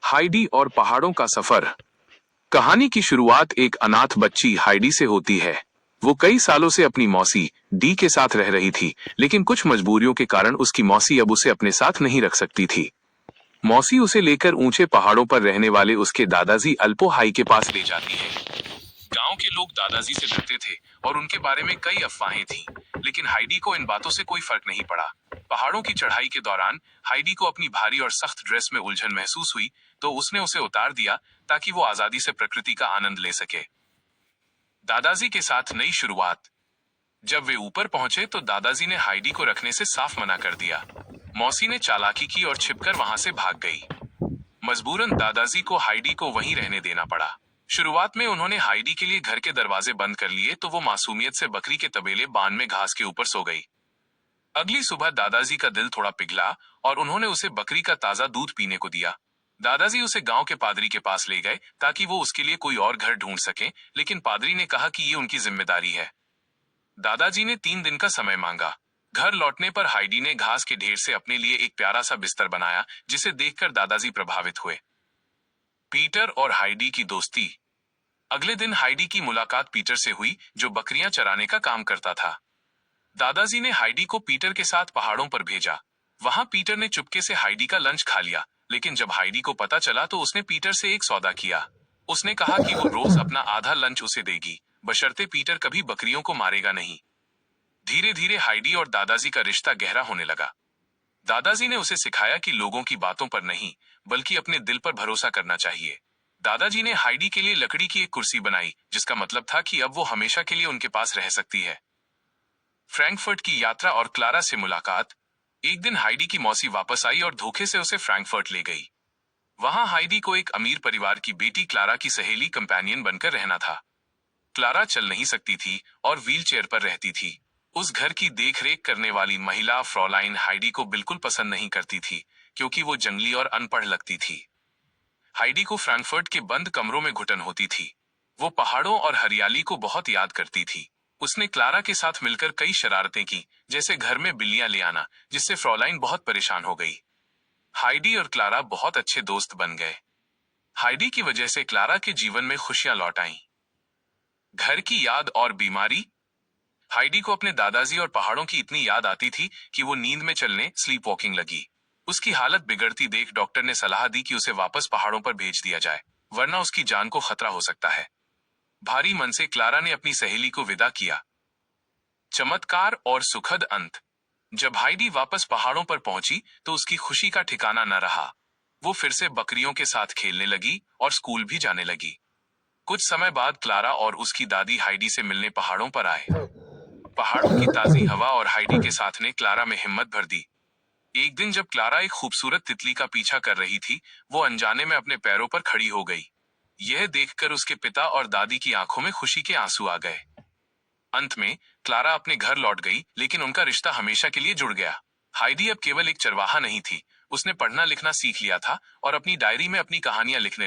Heidi और पहाड़ों का सफर। कहानी की शुरुआत एक अनाथ बच्ची हाइडी से होती है। वो कई सालों से अपनी मौसी डी के साथ रह रही थी, लेकिन कुछ मजबूरियों के कारण उसकी मौसी अब उसे अपने साथ नहीं रख सकती थी। मौसी उसे लेकर ऊंचे पहाड़ों पर रहने वाले उसके दादाजी अल्पो हाई के पास ले जाती है। गांव के लोग दादाजी से डरते थे और उनके बारे में कई अफवाहें थीं, लेकिन हाइडी को इन बातों से कोई फर्क नहीं पड़ा। पहाड़ों की चढ़ाई के दौरान हाइडी को अपनी भारी और सख्त ड्रेस में उलझन महसूस हुई, तो उसने उसे उतार दिया ताकि वो आजादी से प्रकृति का आनंद ले सके। दादाजी के साथ नई शुरुआत। जब वे ऊपर पहुंचे तो दादाजी ने हाइडी को रखने से साफ मना कर दिया। मौसी ने चालाकी की और छिपकर वहां से भाग गई। मजबूरन दादाजी को हाइडी को वहीं रहने देना पड़ा। शुरुआत में उन्होंने हाइडी के लिए घर के दरवाजे बंद कर लिए तो वो मासूमियत से बकरी के तबेले बांध में घास के ऊपर सो गई। अगली सुबह दादाजी का दिल थोड़ा पिघला और उन्होंने उसे बकरी का ताजा दूध पीने को दिया। दादाजी उसे गांव के पादरी के पास ले गए ताकि वो उसके लिए कोई और घर ढूंढ सके, लेकिन पादरी ने कहा कि ये उनकी जिम्मेदारी है। दादाजी ने 3 दिन का समय मांगा। घर लौटने पर हाइडी ने घास के ढेर से अपने लिए एक प्यारा सा बिस्तर बनाया, जिसे देखकर दादाजी प्रभावित हुए। पीटर और हाइडी की दोस्ती। अगले दिन हाइडी की मुलाकात पीटर से हुई, जो बकरियां चराने का काम करता था। दादाजी ने हाइडी को पीटर के साथ पहाड़ों पर भेजा। वहां पीटर ने चुपके से हाइडी का लंच खा लिया, लेकिन जब हाइडी को पता चला तो उसने पीटर से एक सौदा किया। उसने कहा कि वो रोज अपना आधा लंच उसे देगी, बशर्ते पीटर कभी बकरियों को मारेगा नहीं। धीरे धीरे हाइडी और दादाजी का रिश्ता गहरा होने लगा। दादाजी ने उसे सिखाया कि लोगों की बातों पर नहीं, बल्कि अपने दिल पर भरोसा करना चाहिए। दादाजी ने हाइडी के लिए लकड़ी की एक कुर्सी बनाई, जिसका मतलब था कि अब वो हमेशा के लिए उनके पास रह सकती है। फ्रैंकफर्ट की यात्रा और क्लारा से मुलाकात। एक दिन हाइडी की मौसी वापस आई और धोखे से उसे फ्रैंकफर्ट ले गई। वहां हाइडी को एक अमीर परिवार की बेटी क्लारा की सहेली कंपेनियन बनकर रहना था। क्लारा चल नहीं सकती थी और व्हीलचेयर पर रहती थी। उस घर की देखरेख करने वाली महिला फ्रॉलाइन हाइडी को बिल्कुल पसंद नहीं करती थी, क्योंकि वो जंगली और अनपढ़ लगती थी। हाइडी को फ्रैंकफर्ट के बंद कमरों में घुटन होती थी। वो पहाड़ों और हरियाली को बहुत याद करती थी। उसने क्लारा के साथ मिलकर कई शरारतें की, जैसे घर में बिल्लियां ले आना, जिससे फ्रॉलाइन बहुत परेशान हो गई। हाइडी और क्लारा बहुत अच्छे दोस्त बन गए। हाइडी की वजह से क्लारा के जीवन में खुशियां लौट आईं। घर की याद और बीमारी। हाइडी को अपने दादाजी और पहाड़ों की इतनी याद आती थी कि वो नींद में चलने स्लीप वॉकिंग लगी। उसकी हालत बिगड़ती देख डॉक्टर ने सलाह दी कि उसे वापस पहाड़ों पर भेज दिया जाए, वरना उसकी जान को खतरा हो सकता है। भारी मन से क्लारा ने अपनी सहेली को विदा किया। चमत्कार और सुखद अंत। जब हाइडी वापस पहाड़ों पर पहुंची तो उसकी खुशी का ठिकाना न रहा। वो फिर से बकरियों के साथ खेलने लगी और स्कूल भी जाने लगी। कुछ समय बाद क्लारा और उसकी दादी हाइडी से मिलने पहाड़ों पर आए। पहाड़ों की ताजी हवा और हाइडी के साथ ने क्लारा में हिम्मत भर दी। एक दिन जब क्लारा एक खूबसूरत तितली का पीछा कर रही थी, वो अनजाने में अपने पैरों पर खड़ी हो गई। यह देखकर उसके पिता और दादी की आंखों में खुशी के आंसू आ गए। अंत में क्लारा अपने घर लौट गई, लेकिन उनका रिश्ता हमेशा के लिए जुड़ गया। हाइडी अब केवल एक चरवाहा नहीं थी, उसने पढ़ना लिखना सीख लिया था और अपनी डायरी में अपनी कहानियां लिखने लगी।